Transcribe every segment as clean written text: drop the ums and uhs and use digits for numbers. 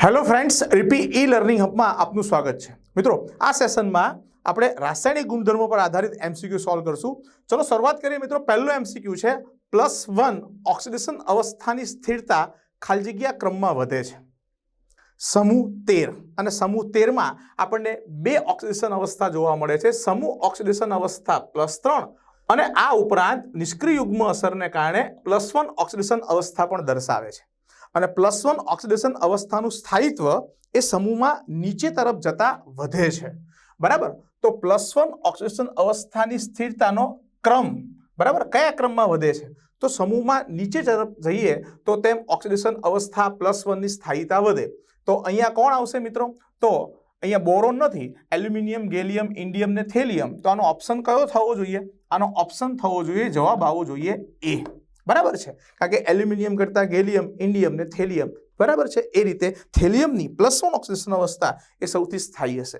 Hello friends, રીપી e learning હબમાં આપનું સ્વાગત છે। મિત્રો, આ સેશનમાં આપણે રાસાયણિક ગુણધર્મો પર આધારિત એમસીક્યુ સોલ્વ કરશું। ચલો શરૂઆત કરીએ મિત્રો। પહેલો એમસીક્યુ છે +1 ઓક્સિડેશન અવસ્થાની સ્થિરતા ખાલી જગ્યા ક્રમમાં વધે છે। સમૂહ 13 અને સમૂહ 13 માં આપણને બે ઓક્સિડેશન અવસ્થા જોવા મળે છે। સમૂહ ઓક્સિડેશન અવસ્થા +3 અને આ ઉપરાંત નિષ્ક્રિય યુગ્મ અસરને કારણે +1 ઓક્સિડેશન અવસ્થા પણ દર્શાવે છે। અને +1 ઓક્સિડેશન અવસ્થાનું સ્થાયિત્વ એ સમૂહમાં નીચે તરફ જતા વધે છે। બરાબર, તો +1 ઓક્સિડેશન અવસ્થાની સ્થિરતાનો ક્રમ બરાબર કયા ક્રમમાં વધે છે? તો સમૂહમાં નીચે તરફ જઈએ તો તેમ ઓક્સિડેશન અવસ્થા +1 ની સ્થાયિતા વધે। તો અહીંયા કોણ આવશે મિત્રો? તો અહીંયા બોરોન નથી, એલ્યુમિનિયમ, ગેલિયમ, ઇન્ડિયમ ને થેલિયમ। તો આનો ઓપ્શન કયો થવો જોઈએ? આનો ઓપ્શન થવો જોઈએ, જવાબ આવવો જોઈએ એ। બરાબર છે, કારણ કે એલ્યુમિનિયમ કરતા ગેલિયમ, ઇન્ડિયમ ને થેલિયમ બરાબર છે। એ રીતે થેલિયમની +1 ઓક્સિડેશન અવસ્થા એ સૌથી સ્થાયી હશે।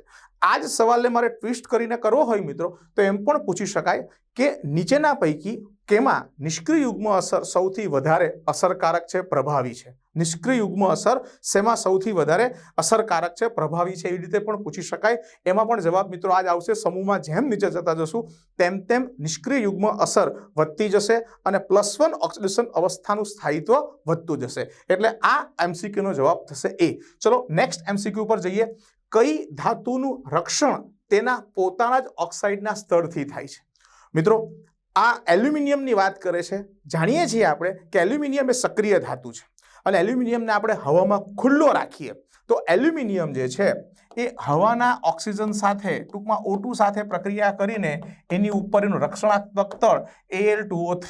આ જ સવાલને મારે ટ્વિસ્ટ કરીને કરવો હોય મિત્રો તો એમ પણ પૂછી શકાય કે નીચેના પૈકી કેમાં નિષ્ક્રિય યુગ્મ અસર સૌથી વધારે અસરકારક છે, પ્રભાવી છે? નિષ્ક્રિય યુગ્મ અસર શેમાં સૌથી વધારે અસરકારક છે, પ્રભાવી છે? એવી રીતે પણ પૂછી શકાય। એમાં પણ જવાબ મિત્રો આ જ આવશે। સમૂહમાં જેમ નીચે જતા જશું તેમ તેમ નિષ્ક્રિય યુગ્મ અસર વધતી જશે અને +1 ઓક્સિડેશન અવસ્થાનું સ્થાયિત્વ વધતું જશે। એટલે આ એમસીક્યુ નો જવાબ થશે એ। ચલો નેક્સ્ટ એમસીક્યુ પર જઈએ। કઈ ધાતુનું રક્ષણ તેના પોતાના જ ઓક્સાઇડના સ્તરથી થાય છે? મિત્રો, આ એલ્યુમિનિયમની વાત કરે છે। જાણીએ છીએ આપણે કે એલ્યુમિનિયમ એ સક્રિય ધાતુ છે અને એલ્યુમિનિયમને આપણે હવામાં ખુલ્લો રાખીએ તો એલ્યુમિનિયમ જે છે એ હવાના ઓક્સિજન સાથે ટૂંકમાં O2 સાથે પ્રક્રિયા કરીને એની ઉપરનું રક્ષણાત્મક તળ Al2O3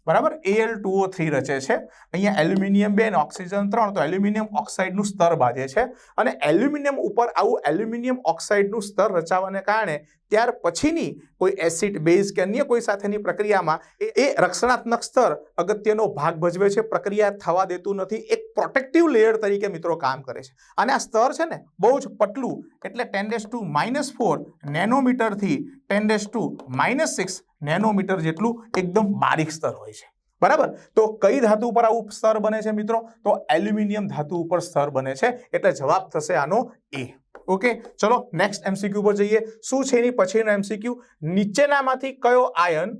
બરાબર Al2O3 રચે છે। અહીંયા એલ્યુમિનિયમ 2 અને ઓક્સિજન 3, તો એલ્યુમિનિયમ ઓક્સાઇડનું સ્તર બાજે છે અને એલ્યુમિનિયમ ઉપર આવું એલ્યુમિનિયમ ઓક્સાઇડનું સ્તર રચાવાને કારણે ત્યાર પછીની કોઈ એસિડ, બેઝ કે અન્ય કોઈ સાથેની પ્રક્રિયામાં એ રક્ષણાત્મક સ્તર અગત્યનો ભાગ ભજવે છે, પ્રક્રિયા થવા દેતું નથી, એક પ્રોટેક્ટિવ લેયર તરીકે મિત્રો કામ કરે છે। અને આ સ્તર છે ને બહુ જ પતલું, એટલે 10⁻⁴ નેનોમીટરથી 10⁻⁻6 નેનોમીટર જેટલું એકદમ બારીક સ્તર હોય છે। બરાબર, તો કઈ ધાતુ ઉપર આવું સ્તર બને છે મિત્રો? તો એલ્યુમિનિયમ ધાતુ ઉપર સ્તર બને છે, એટલે જવાબ થશે આનો એ। ઓકે, ચલો નેક્સ્ટ એમસીક્યુ પર જઈએ। શું છે એની પછીનો એમસીક્યુ? નીચેનામાંથી કયો આયન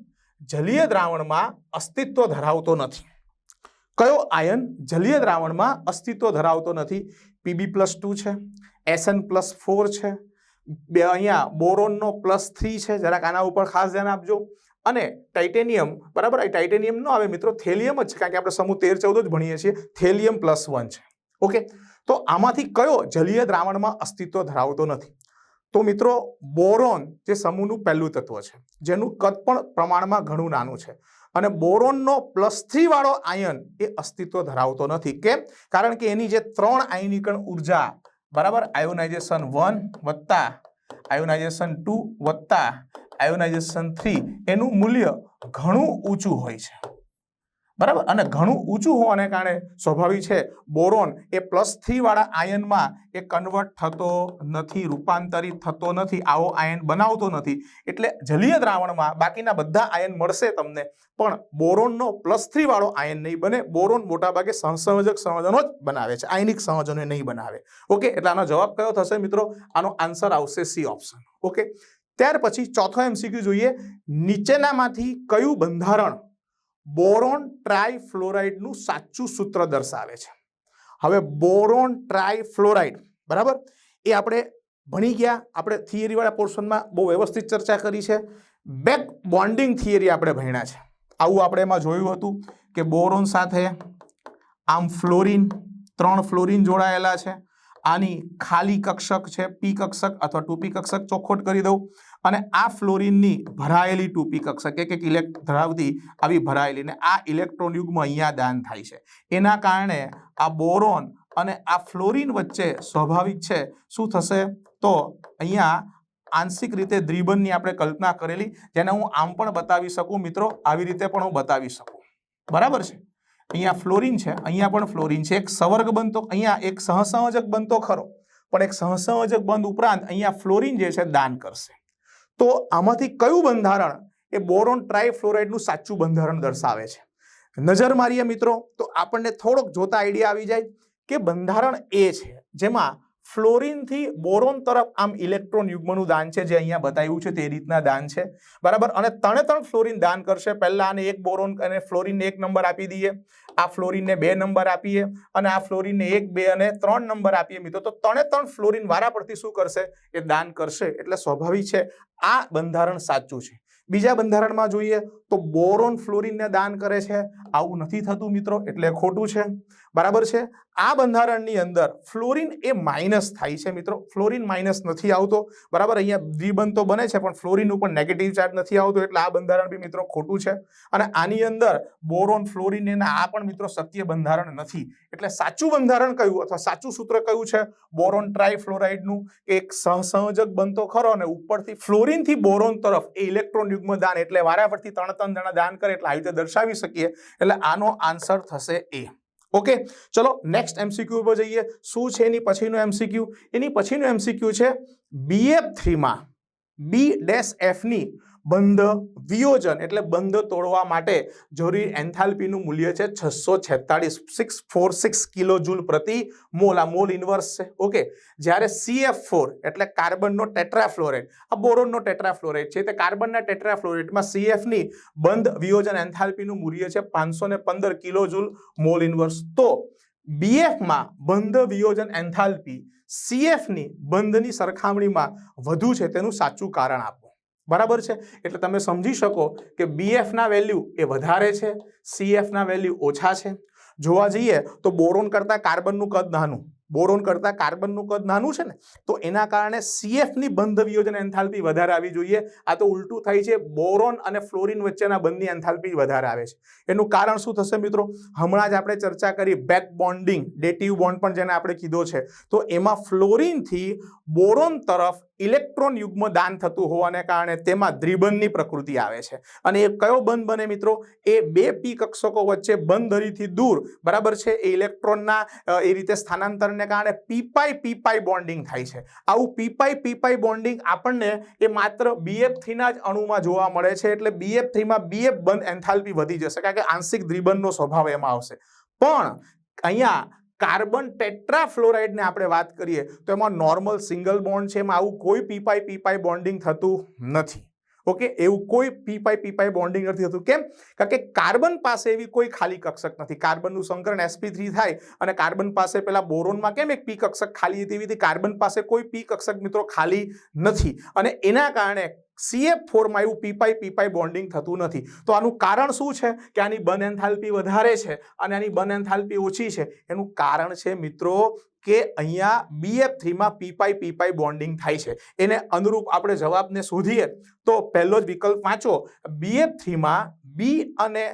જલીય દ્રાવણમાં અસ્તિત્વ ધરાવતો નથી? કયો આયન જલીય દ્રાવણમાં અસ્તિત્વ ધરાવતો નથી? Pb+2 છે, Sn+4 છે, અહીંયા બોરોનનો +3 છે, જરાક આના ઉપર ખાસ ધ્યાન આપજો, અને ટાઇટેનિયમ બરાબર, ટાઇટેનિયમ ન આવે મિત્રો, થેલિયમ જ છે, કારણ કે આપણે સમૂહ 13-14 જ ભણીએ છીએ, થેલિયમ +1 છે। ઓકે, તો આમાંથી કયો જલીય દ્રાવણમાં અસ્તિત્વ ધરાવતો નથી? તો મિત્રો બોરોન જે સમૂહનું પહેલું તત્વ છે, જેનું કદ પણ પ્રમાણમાં ઘણું નાનું છે, અને બોરોનનો +3 વાળો આયન એ અસ્તિત્વ ધરાવતો નથી। કેમ? કારણ કે એની જે 3 આયનીકરણ ઉર્જા બરાબર, આયોનાઇઝેશન 1 વત્તા આયોનાઇઝેશન 2 વત્તા આયોનાઇઝેશન 3 એનું મૂલ્ય ઘણું ઊંચું હોય છે બરાબર, અને ઘણું ઊંચું હોવાને કારણે સ્વાભાવિક છે બોરોન એ +3 વાળા આયનમાં એ કન્વર્ટ થતો નથી, રૂપાંતરિત થતો નથી, આવો આયન બનાવતો નથી। એટલે જલીય દ્રાવણમાં બાકીના બધા આયન મળશે તમને, પણ બોરોનનો +3 વાળો આયન નહીં બને। બોરોન મોટાભાગે સહસંયોજક સંયોજનો જ બનાવે છે, આયનિક સંયોજનો નહીં બનાવે। ઓકે, એટલે આનો જવાબ કયો થશે મિત્રો? આનો આન્સર આવશે સી ઓપ્શન। ઓકે, ત્યાર પછી ચોથો એમસીક્યુ જોઈએ। નીચેનામાંથી કયું બંધારણ બોરોન ટ્રાઇફ્લોરાઇડનું સાચું સૂત્ર દર્શાવે છે? હવે બોરોન ટ્રાઇફ્લોરાઇડ બરાબર એ આપણે ભણી ગયા, આપણે થિયરી વાળા પોર્શનમાં બહુ વ્યવસ્થિત ચર્ચા કરી છે। બેક બોન્ડિંગ થિયરી આપણે ભણ્યા છે। આવું આપણે એમાં જોયું હતું કે બોરોન સાથે આમ ફ્લોરિન, 3 ફ્લોરિન જોડાયેલા છે, આની ખાલી કક્ષક છે P કક્ષક અથવા 2p કક્ષક, ચોખ્ખોટ કરી દઉં, અને આ ફ્લોરિનની ભરાયેલી 2p કક્ષક એક ઇલેક્ટ્રોન ધરાવતી આવી ભરાયેલી, ને આ ઇલેક્ટ્રોન યુગ્મ અહીંયા દાન થાય છે। એના કારણે આ બોરોન અને આ ફ્લોરિન વચ્ચે સ્વાભાવિક છે શું થશે? તો અહીંયા આંશિક રીતે દ્વિબંધની આપણે કલ્પના કરેલી, જેને હું આમ પણ બતાવી શકું મિત્રો, આવી રીતે પણ હું બતાવી શકું, બરાબર છે। અહીંયા ફ્લોરિન છે, અહીંયા પણ ફ્લોરિન છે, એક સવર્ગ બનતો, અહીંયા એક સહસંયોજક બનતો ખરો, પણ એક સહસંયોજક બંધ ઉપરાંત અહીંયા ફ્લોરિન જે છે દાન કરશે। તો આમાંથી કયું બંધારણ એ બોરોન ટ્રાઇફ્લોરાઇડનું સાચું બંધારણ દર્શાવે છે? નજર મારીએ મિત્રો તો આપણને થોડોક જોતા આઈડિયા આવી જાય કે બંધારણ એ છે, જેમાં ફ્લોરિન થી બોરોન તરફ આમ ઇલેક્ટ્રોન યુગ્મનું દાન છે, જે અહીંયા બતાવ્યું છે તે રીતના દાન છે, બરાબર। અને 3 ફ્લોરિન દાન કરશે। પહેલા આને 1 બોરોન અને ફ્લોરિનને 1 નંબર આપી દઈએ, આ ફ્લોરિનને 2 નંબર આપીએ અને આ ફ્લોરિનને 1, 2 અને 3 નંબર આપીએ મિત્રો, તો 3 ફ્લોરિન વારા પરથી શું કરશે, એ દાન કરશે। એટલે સ્વાભાવિક છે આ બંધારણ સાચું છે। બીજા બંધારણમાં જોઈએ તો બોરોન ફ્લોરિનને દાન કરે છે, આવું નથી થતું મિત્રો, એટલે ખોટું છે, બરાબર છે। આ બંધારણની અંદર ફ્લોરિન એ માઇનસ થાય છે મિત્રો, ફ્લોરિન માઇનસ નથી આવતો, બરાબર। અહીંયા દ્વિબંધ તો બને છે પણ ફ્લોરિન ઉપર નેગેટિવ ચાર્જ નથી આવતો, એટલે આ બંધારણ બી મિત્રો ખોટું છે। અને આની અંદર બોરોન ફ્લોરિન એના આ પણ મિત્રો સત્ય બંધારણ નથી। એટલે સાચું બંધારણ કયું અથવા સાચું સૂત્ર કયું છે, બોરોન ટ્રાઇફ્લોરાઇડનું, એક સહસંયોજક બનતો ખરો અને ઉપરથી ફ્લોરિન થી બોરોન તરફ એ ઇલેક્ટ્રોન યુગ્મ દાન, એટલે વારાફરતી 3 જણા દાન કરે, એટલે આવી રીતે દર્શાવી શકીએ। એટલે આનો આન્સર થશે એ। ઓકે, ચલો નેક્સ્ટ એમસીક્યુ પર જઈએ। શું છે એની પછીનો એમસીક્યુ? એની પછીનો એમસીક્યુ છે BF3 માં B-F ની બંધ વિયોજન એટલે બંધ તોડવા માટે જરૂરી એન્થાલ્પીનું મૂલ્ય છે 646 કિલોજૂલ પ્રતિ મોલ, આ મોલ ઇન્વર્સ છે। ઓકે, જ્યારે CF4 એટલે કાર્બનનો ટેટ્રાફ્લોરાઇડ, આ બોરોનનો ટેટ્રાફ્લોરાઇડ છે, તે કાર્બનના ટેટ્રાફ્લોરાઇડમાં CF ની બંધ વિયોજન એન્થાલ્પીનું મૂલ્ય છે 515 કિલોજૂલ મોલ ઇન્વર્સ। તો BF માં બંધ વિયોજન એન્થાલ્પી CF ની બંધની સરખામણીમાં વધુ છે, તેનું સાચું કારણ આપો, બરાબર છે। એટલે તમે સમજી શકો કે BF ના વેલ્યુ એ વધારે છે, CF ના વેલ્યુ ઓછા છે। જોવા જઈએ તો બોરોન કરતા કાર્બનનું કદ નાનું, બોરોન કરતા કાર્બનનું કદ નાનું છે ને, તો એના કારણે CF ની બંધ વિયોજન એન્થાલ્પી વધારે આવી જોઈએ। આ તો ઉલટું થાય છે, બોરોન અને ફ્લોરિન વચ્ચેના બંધની એન્થાલ્પી વધારે આવે છે। એનું કારણ શું થશે મિત્રો? હમણાં જ આપણે ચર્ચા કરી બેક બોન્ડિંગ, ડેટિવ બોન્ડ પણ જેને આપણે કીધો છે, તો એમાં ફ્લોરિન થી બોરોન તરફ ઇલેક્ટ્રોન યુગ્મ દાન થતું હોવાને કારણે તેમાં દ્વિબંધની પ્રકૃતિ આવે છે। અને એ કયો બંધ બને મિત્રો? એ 2 p કક્ષકો વચ્ચે બંધ ધરીથી દૂર, બરાબર છે, એ ઇલેક્ટ્રોનના એ રીતે સ્થાનાંતરને કારણે p-p બોન્ડિંગ થાય છે। આવું p-p બોન્ડિંગ આપણને એ માત્ર BF3 ના જ અણુમાં જોવા મળે છે। એટલે BF3 માં BF બંધ એન્થાલ્પી વધી જશે, કારણ કે આંશિક દ્વિબંધનો સ્વભાવ એમાં આવશે। પણ અહીંયા કાર્બન ટેટ્રાફ્લોરાઇડ ને આપણે વાત કરીએ તો એમાં નોર્મલ સિંગલ બોન્ડ છે, એમાં આવું કોઈ p-p બોન્ડિંગ થતું નથી। ઓકે, એવું કોઈ p-p બોન્ડિંગ નથી થતું। કેમ? કારણ કે કાર્બન પાસે એવી કોઈ ખાલી કક્ષક નથી। કાર્બનનું સંકરણ sp3 થાય અને કાર્બન પાસે પેલા બોરોનમાં કેમ એક p કક્ષક ખાલી હતી, એવી રીતે કાર્બન પાસે કોઈ p કક્ષક મિત્રો ખાલી નથી, અને એના કારણે CF4 માં એવું p-p બોન્ડિંગ થતું નથી। તો આનું કારણ શું છે કે આની બંધ એન્થાલ્પી વધારે છે અને આની બંધ એન્થાલ્પી ઓછી છે? એનું કારણ છે મિત્રો કે અહીંયા BF3 માં p-p બોન્ડિંગ થાય છે। એને અનુરૂપ આપણે જવાબને શોધીએ તો પહેલો જ વિકલ્પ વાંચો, BF3 માં B અને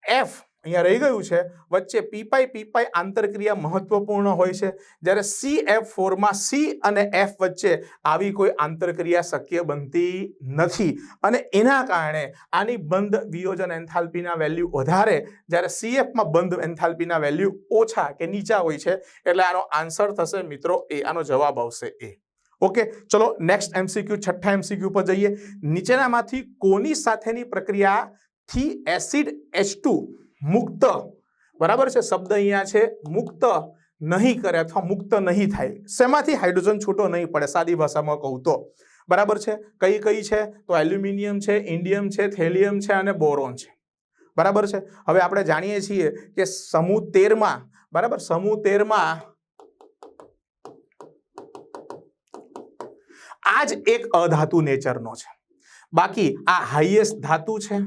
F અહીંયા રહી ગયું છે, વચ્ચે p-p આંતરક્રિયા મહત્વપૂર્ણ હોય છે, જ્યારે CF4 માં C અને F વચ્ચે આવી કોઈ આંતરક્રિયા શક્ય બનતી નથી, અને એના કારણે આની બંધ વિયોજન એન્થાલ્પીના વેલ્યુ વધારે, જ્યારે CF માં બંધ એન્થાલ્પીના વેલ્યુ ઓછા કે નીચા હોય છે। એટલે આનો આન્સર થશે મિત્રો એ, આનો જવાબ આવશે એ। ઓકે, ચલો નેક્સ્ટ એમસીક્યુ, છઠ્ઠા એમસીક્યુ પર જઈએ। નીચેનામાંથી કોની સાથેની પ્રક્રિયાથી એસિડ H2 મુક્ત, બરાબર છે, શબ્દ અહીંયા છે મુક્ત નહીં કરે અથવા મુક્ત નહીં થાય? શેમાંથી હાઇડ્રોજન છૂટો નહીં પડે, સાદી ભાષામાં કહું તો, બરાબર છે? કઈ કઈ છે? તો એલ્યુમિનિયમ છે, ઇન્ડિયમ છે, થેલિયમ છે અને બોરોન છે, બરાબર છે। હવે આપણે જાણીએ છીએ કે સમૂહ 13 માં, બરાબર, સમૂહ 13 માં આ જ એક અધાતુ નેચરનો છે, બાકી આ હાઈએસ્ટ ધાતુ છે,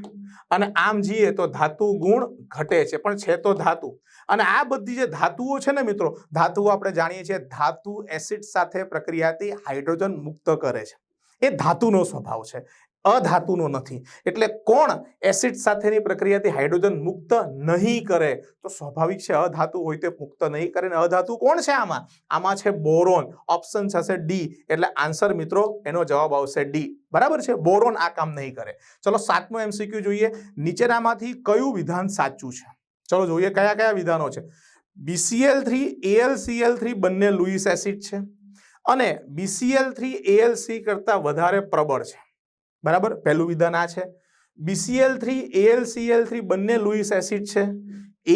અને આમ જઈએ તો ધાતુ ગુણ ઘટે છે, પણ છે તો ધાતુ। અને આ બધી જે ધાતુઓ છે ને મિત્રો, ધાતુઓ આપણે જાણીએ છીએ ધાતુ એસિડ સાથે પ્રક્રિયાથી હાઇડ્રોજન મુક્ત કરે છે, એ ધાતુનો સ્વભાવ છે, અધાતુનો નથી। એટલે કોણ એસિડ સાથેની પ્રક્રિયાથી હાઇડ્રોજન મુક્ત નહીં કરે? તો સ્વાભાવિક છે, અધાતુ હોય તે મુક્ત નહીં કરે, ને અધાતુ કોણ છે આમાં? આમાં છે બોરોન, ઓપ્શન થશે ડી। એટલે આન્સર મિત્રો એનો જવાબ આવશે ડી, બરાબર છે, બોરોન આ કામ નહીં કરે। ચલો 7મો એમસીક્યુ જોઈએ। નીચેનામાંથી કયું વિધાન સાચું છે? ચલો જોઈએ કયા કયા વિધાનો છે। BCl3 AlCl3 બંને લુઈસ એસિડ છે અને BCl3 AlC કરતા વધારે પ્રબળ છે, બરાબર, પહેલું વિધાન આ છે। BCl3 AlCl3 બંને લુઈસ એસિડ છે,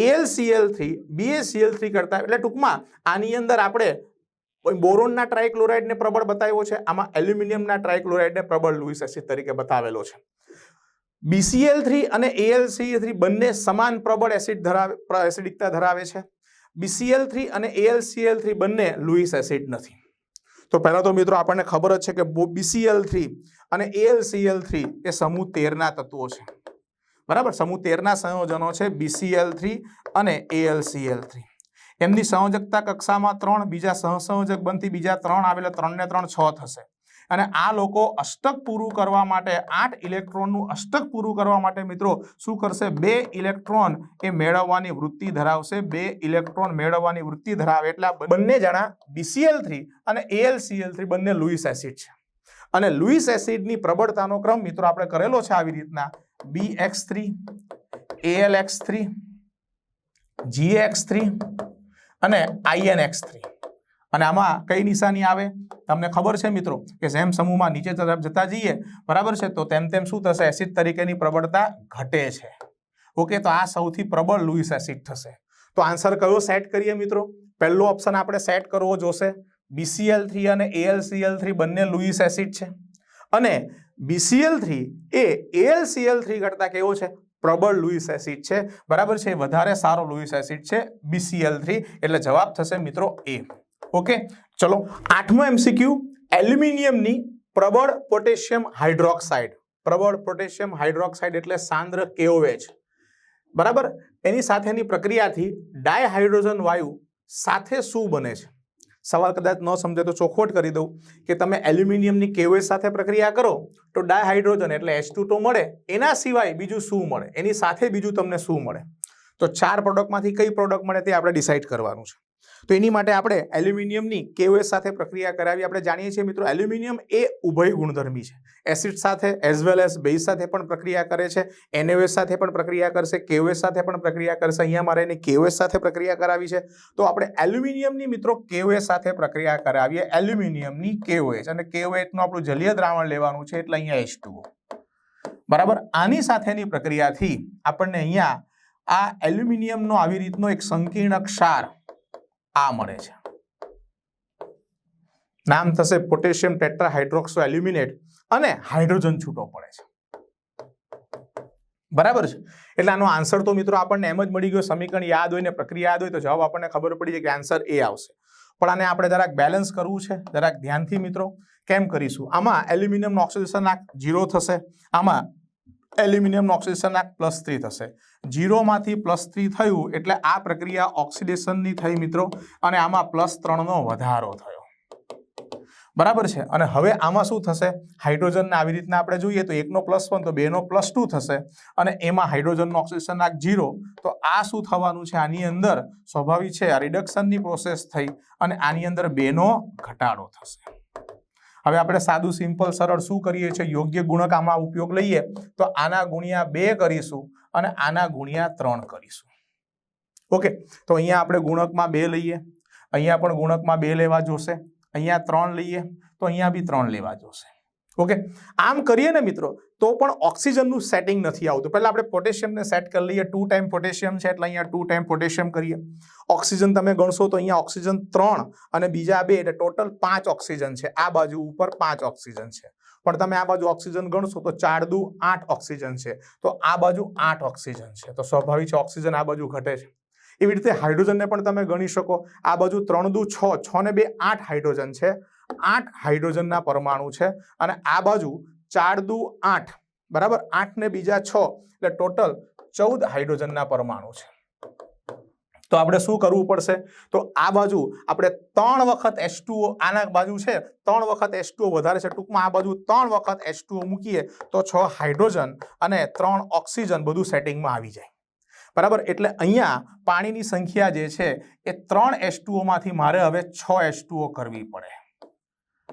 AlCl3 BaCl3 કરતા, એટલે ટૂંકમાં આની અંદર આપણે બોરોનના ટ્રાઇક્લોરાઇડને પ્રબળ બતાવ્યો છે, આમાં એલ્યુમિનિયમના ટ્રાઇક્લોરાઇડને પ્રબળ લुईस એસિડ તરીકે બતાવેલો છે. BCl3 અને AlCl3 બંને સમાન પ્રબળ એસિડિકતા ધરાવે છે. BCl3 અને AlCl3 બંને લुईस એસિડ નથી. તો પહેલા તો મિત્રો આપણને ખબર જ છે કે BCl3 અને AlCl3 એ સમૂહ 13 ના તત્વો છે. બરાબર, સમૂહ 13 ના સંયોજનો છે BCl3 અને AlCl3. એમની સંયોજકતા કક્ષામાં 3, બીજા સહસંયોજક બનતી બીજા 3 આવે એટલે 3 ને 3 6 થશે. અને આ લોકો અષ્ટક પૂરું કરવા માટે 8 ઇલેક્ટ્રોનનું અષ્ટક પૂરું કરવા માટે મિત્રો શું કરશે? 2 ઇલેક્ટ્રોન એ મેળવવાની વૃત્તિ ધરાવશે. 2 ઇલેક્ટ્રોન મેળવવાની વૃત્તિ ધરાવે એટલે બંને જણા BCl3 અને AlCl3 બંને લुईस એસિડ છે. અને લुईस એસિડની પ્રબળતાનો ક્રમ મિત્રો આપણે કરેલો છે આવી રીતના: BX3, AlX3, GX3 અને INX3. અને આમાં કઈ નિશાની આવે તમને ખબર છે મિત્રો કે જેમ સમૂહમાં નીચે તરફ જતા જઈએ, બરાબર છે, તો તેમ તેમ શું થશે? એસિડ તરીકેની પ્રબળતા ઘટે છે. ઓકે, તો આ સૌથી પ્રબળ લुईस એસિડ થશે. તો આન્સર કયો સેટ કરીએ મિત્રો? પહેલો ઓપ્શન આપણે સેટ કરવો જોશે. BCl3 અને AlCl3 બંને લुईस એસિડ છે અને BCl3 એ AlCl3 કરતા કેવો છે? પ્રબળ લुईस એસિડ છે. બરાબર છે, વધારે સારો લुईस એસિડ છે BCl3. એટલે જવાબ થશે મિત્રો A. ઓકે, ચલો 8મો MCQ. એલ્યુમિનિયમની પ્રબળ પોટેશિયમ હાઇડ્રોક્સાઇડ. પ્રબળ પોટેશિયમ હાઇડ્રોક્સાઇડ એટલે સાંદ્ર KOH. બરાબર, એની સાથેની પ્રક્રિયાથી ડાયહાઇડ્રોજન વાયુ સાથે શું બને છે? સવાલ કદાચ ન સમજે તો ચોખવટ કરી દઉં કે તમે એલ્યુમિનિયમની KOH સાથે પ્રક્રિયા કરો તો ડાયહાઇડ્રોજન એટલે H2 તો મળે, એના સિવાય બીજું શું મળે? એની સાથે બીજું તમને શું મળે? તો 4 પ્રોડક્ટમાંથી કઈ પ્રોડક્ટ મળે તે આપણે ડિસાઇડ કરવાનું છે. તો એની માટે આપણે એલ્યુમિનિયમની KOH સાથે પ્રક્રિયા કરાવી. આપણે જાણીએ છીએ મિત્રો એલ્યુમિનિયમ એ ઉભય ગુણધર્મી છે. એસિડ સાથે એઝ વેલ એઝ બેઝ સાથે પણ પ્રક્રિયા કરે છે, NaOH સાથે પણ પ્રક્રિયા કરશે, KOH સાથે પણ પ્રક્રિયા કરશે. અહીંયા મારે એને KOH સાથે પ્રક્રિયા કરાવી છે, તો આપણે એલ્યુમિનિયમની મિત્રો KOH સાથે પ્રક્રિયા કરાવીએ. એલ્યુમિનિયમની KOH અને KOH નું આપણું જલીય દ્રાવણ લેવાનું છે એટલે અહીંયા H2O. બરાબર, આની સાથેની પ્રક્રિયાથી આપણને અહીંયા આ એલ્યુમિનિયમનો આવી રીતનો એક સંકીર્ણ ક્ષાર આ મળે છે. નામ થશે પોટેશિયમ ટેટ્રાહાઇડ્રોક્સો એલ્યુમિનેટ અને હાઇડ્રોજન છૂટો પડે છે. બરાબર છે, એટલે આનો આન્સર તો મિત્રો આપણને એમ જ મળી ગયો. સમીકરણ યાદ હોય ને પ્રક્રિયા યાદ હોય તો જવાબ આપણને ખબર પડી જાય કે આન્સર A આવશે. પણ આને આપણે જરાક બેલેન્સ કરવું છે, જરાક ધ્યાનથી મિત્રો. કેમ કરીશું? આમાં એલ્યુમિનિયમનો ઓક્સિડેશન આંક 0 થશે, આમાં એલ્યુમિનિયમનો ઓક્સિડેશન આંક +3 થશે. 0 માંથી +3 થયું એટલે આ પ્રક્રિયા ઓક્સિડેશનની થઈ મિત્રો, અને આમાં +3 નો વધારો થયો. બરાબર છે, અને હવે આમાં શું થશે? હાઇડ્રોજનને આવી રીતના આપણે જોઈએ તો 1 નો +1 તો 2 નો +2 થશે, અને એમાં હાઇડ્રોજનનો ઓક્સિડેશન આંક 0. તો આ શું થવાનું છે? આની અંદર સ્વાભાવિક છે આ રિડક્શનની પ્રોસેસ થઈ અને આની અંદર 2 નો ઘટાડો થશે. હવે આપણે સાદું સિમ્પલ સરળ શું કરીએ છીએ? યોગ્ય ગુણક આમાં ઉપયોગ લઈએ તો આના ગુણ્યા 2 કરીશું અને આના ગુણ્યા 3 કરીશું. ઓકે, તો અહીંયા આપણે ગુણકમાં 2 લઈએ, અહીંયા પણ ગુણકમાં 2 લેવા જોશે, અહીંયા 3 લઈએ તો અહીંયા બી 3 લેવા જોશે. ઓકે, આમ કરીએ ને મિત્રો તો પણ ઓક્સિજનનું સેટિંગ નથી આવતું. પહેલા આપણે પોટેશિયમને સેટ કરી લઈએ. 2 ટાઈમ પોટેશિયમ છે એટલે અહીંયા 2 ટાઈમ પોટેશિયમ કરીએ. ઓક્સિજન તમે ગણશો તો અહીંયા ઓક્સિજન 3 અને બીજા 2 એટલે ટોટલ 5 ઓક્સિજન છે. આ બાજુ ઉપર 5 ઓક્સિજન છે, પણ તમે આ બાજુ ઓક્સિજન ગણશો તો 4 દુ 8 ઓક્સિજન છે, તો આ બાજુ 8 ઓક્સિજન છે. તો સ્વાભાવિક છે ઓક્સિજન આ બાજુ ઘટે છે. એવી રીતે હાઇડ્રોજનને પણ તમે ગણી શકો. આ બાજુ 3 દુ 6, 6 ને 2 8 હાઇડ્રોજન છે, 8 હાઇડ્રોજનના પરમાણુ છે, અને આ બાજુ 4 દુ 8, બરાબર, 8 ને બીજા 6 એટલે ટોટલ 14 હાઇડ્રોજનના પરમાણુ છે. તો આપણે શું કરવું પડશે? તો આ બાજુ આપણે 3 વખત H2O, આના બાજુ છે 3 વખત H2O વધારે છે, ટૂંકમાં આ બાજુ 3 વખત H2O મૂકીએ તો 6 હાઇડ્રોજન અને 3 ઓક્સિજન બધું સેટિંગમાં આવી જાય. બરાબર, એટલે અહીંયા પાણીની સંખ્યા જે છે એ 3 H2O માંથી મારે હવે 6 H2O કરવી પડે.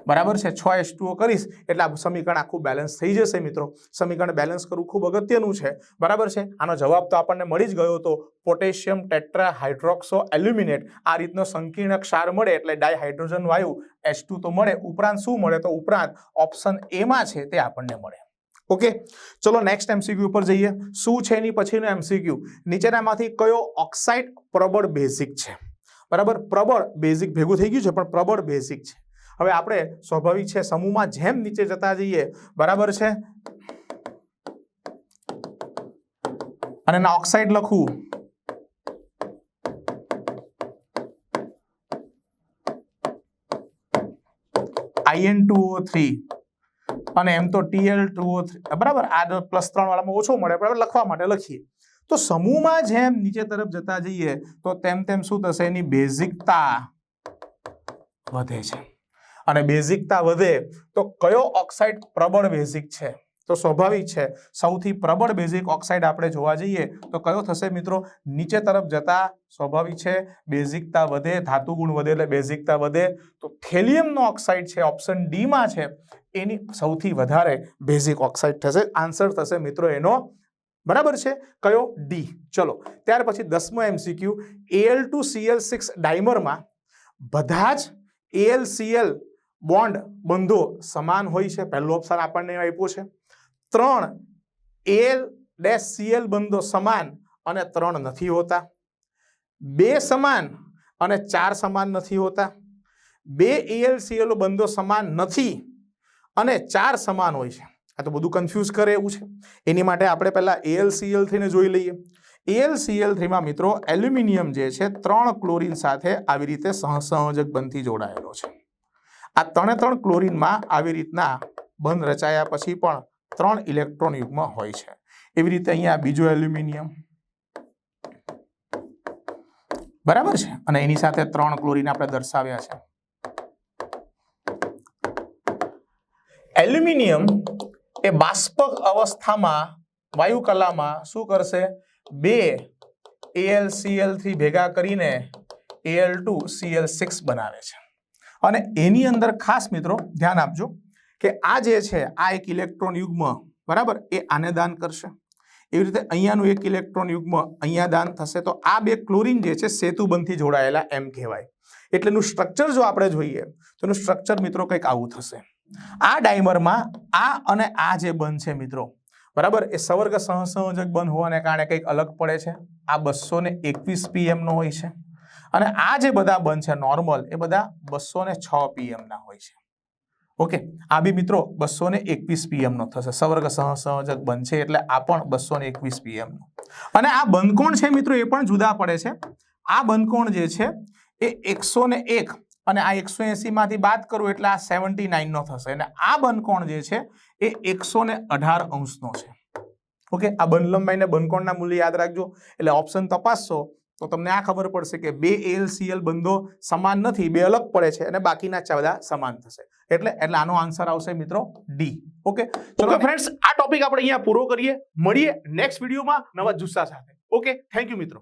બરાબર છે, 6 H2O કરીશ એટલે આ સમીકરણ આખું બેલેન્સ થઈ જશે મિત્રો. સમીકરણ બેલેન્સ કરવું ખૂબ અગત્યનું છે. બરાબર છે, આનો જવાબ તો આપણને મળી જ ગયો હતો. પોટેશિયમ ટેટ્રાહાઇડ્રોક્સો એલ્યુમિનેટ આ રીતનો સંકીર્ણ ક્ષાર મળે એટલે ડાયહાઇડ્રોજન વાયુ H2 તો મળે, ઉપરાંત શું મળે? તો ઉપરાંત ઓપ્શન A માં છે તે આપણને મળે. ઓકે, ચલો નેક્સ્ટ MCQ ઉપર જઈએ. શું છે એની પછીનો MCQ? નીચેનામાંથી કયો ઓક્સાઇડ પ્રબળ બેઝિક છે? બરાબર, પ્રબળ બેઝિક ભેગું થઈ ગયું છે પણ પ્રબળ બેઝિક છે. હવે આપણે સ્વાભાવિક છે સમૂહમાં જેમ નીચે જતા જઈએ, બરાબર છે, અને એના ઓક્સાઇડ લખવું, In2O3 અને એમ તો Tl2O3, બરાબર. આ +3 વાળામાં ઓછો મળે, બરાબર, લખવા માટે લખીએ. તો સમૂહમાં જેમ નીચે તરફ જતા જઈએ તો તેમ તેમ શું થશે, એની બેઝિકતા વધે છે. અને બેઝિકતા વધે તો કયો ઓક્સાઇડ પ્રબળ બેઝિક છે? તો સ્વાભાવિક છે સૌથી પ્રબળ બેઝિક ઓક્સાઇડ આપણે જોવા જઈએ તો કયો થશે મિત્રો? નીચે તરફ જતા સ્વાભાવિક છે બેઝિકતા વધે, ધાતુ ગુણ વધે એટલે બેઝિકતા વધે. તો થેલિયમનો ઓક્સાઇડ છે, ઓપ્શન ડી માં છે, એની સૌથી વધારે બેઝિક ઓક્સાઇડ થશે. આન્સર થશે મિત્રો એનો, બરાબર છે, કયો? ડી. ચલો ત્યાર પછી 10મો MCQ, Al2Cl6 ડાઈમરમાં બધા જ AlCl બોન્ડ બંધો સમાન હોય છે. પહેલું ઓપ્શન આપણને આપ્યું છે. 3 Al-Cl બંધો સમાન અને 3 નથી હોતા. 2 સમાન અને 4 સમાન નથી હોતા. 2 AlCl બંધો સમાન નથી અને 4 સમાન હોય છે. આ તો બધું કન્ફ્યુઝ કરે એવું છે. એની માટે આપણે પહેલા AlCl3 ને જોઈ લઈએ. AlCl3 માં મિત્રો એલ્યુમિનિયમ જે છે 3 ક્લોરીન સાથે આવી રીતે સહસંયોજક બંધથી જોડાયેલો છે. આ 3 ક્લોરીનમાં આવી રીતના બંધ રચાયા પછી પણ 3 ઇલેક્ટ્રોન યુગ્મ હોય છે. એવી રીતે અહીંયા બીજો એલ્યુમિનિયમ, બરાબર છે, અને એની સાથે 3 ક્લોરીન આપણે દર્શાવ્યા છે. એલ્યુમિનિયમ એ બાષ્પક અવસ્થામાં વાયુ કલામાં શું કરશે? 2 AlCl3 ભેગા કરીને Al2Cl6 બનાવે છે. અને એની અંદર ખાસ મિત્રો ધ્યાન આપજો કે આ જે છે આ એક ઇલેક્ટ્રોન યુગ્મ, બરાબર, એ આને દાન કરશે. એવી રીતે અહીંયાનું એક ઇલેક્ટ્રોન યુગ્મ અહીંયા દાન થશે. તો આ 2 ક્લોરીન જે છે સેતુબંધથી જોડાયેલા એમ કહેવાય. એટલે એનું સ્ટ્રક્ચર જો આપણે જોઈએ તો એનું સ્ટ્રક્ચર મિત્રો કંઈક આવું થશે. આ ડાઈમરમાં આ અને આ જે બંધ છે મિત્રો, બરાબર, એ સવર્ગ સહસંયોજક બંધ હોવાને કારણે કંઈક અલગ પડે છે. આ 221 PM નો હોય છે અને આ જે બધા બંધ છે નોર્મલ એ બધા 206 PM ના હોય છે. ઓકે, આ બી મિત્રો 221 PM નો થશે. સવર્ગ સહસંયોજક બંધ છે એટલે આ પણ 221 PM નો. અને આ બંધકોણ છે મિત્રો એ પણ જુદા પડે છે. આ બંધકોણ જે છે એ 101 અને આ 180 માંથી બાદ કરું એટલે આ 79 નો થશે. અને આ બંધકોણ જે છે એ 118 અંશનો છે. ઓકે, આ બંધ લંબાઈ ને બંધકોણના મૂલ્ય યાદ રાખજો. એટલે ઓપ્શન તપાસશો તો તમને આ ખબર પડશે કે 2 AlCl બંધો સમાન નથી, 2 અલગ પડે છે અને બાકીના બધા સમાન થશે. એટલે આનો આન્સર આવશે મિત્રો ડી. ઓકે, ચલો ફ્રેન્ડ્સ, આ ટોપિક આપણે અહીંયા પૂરો કરીએ. મળીએ નેક્સ્ટ વિડીયોમાં નવા જુસ્સા સાથે. ઓકે, થેન્ક યુ મિત્રો.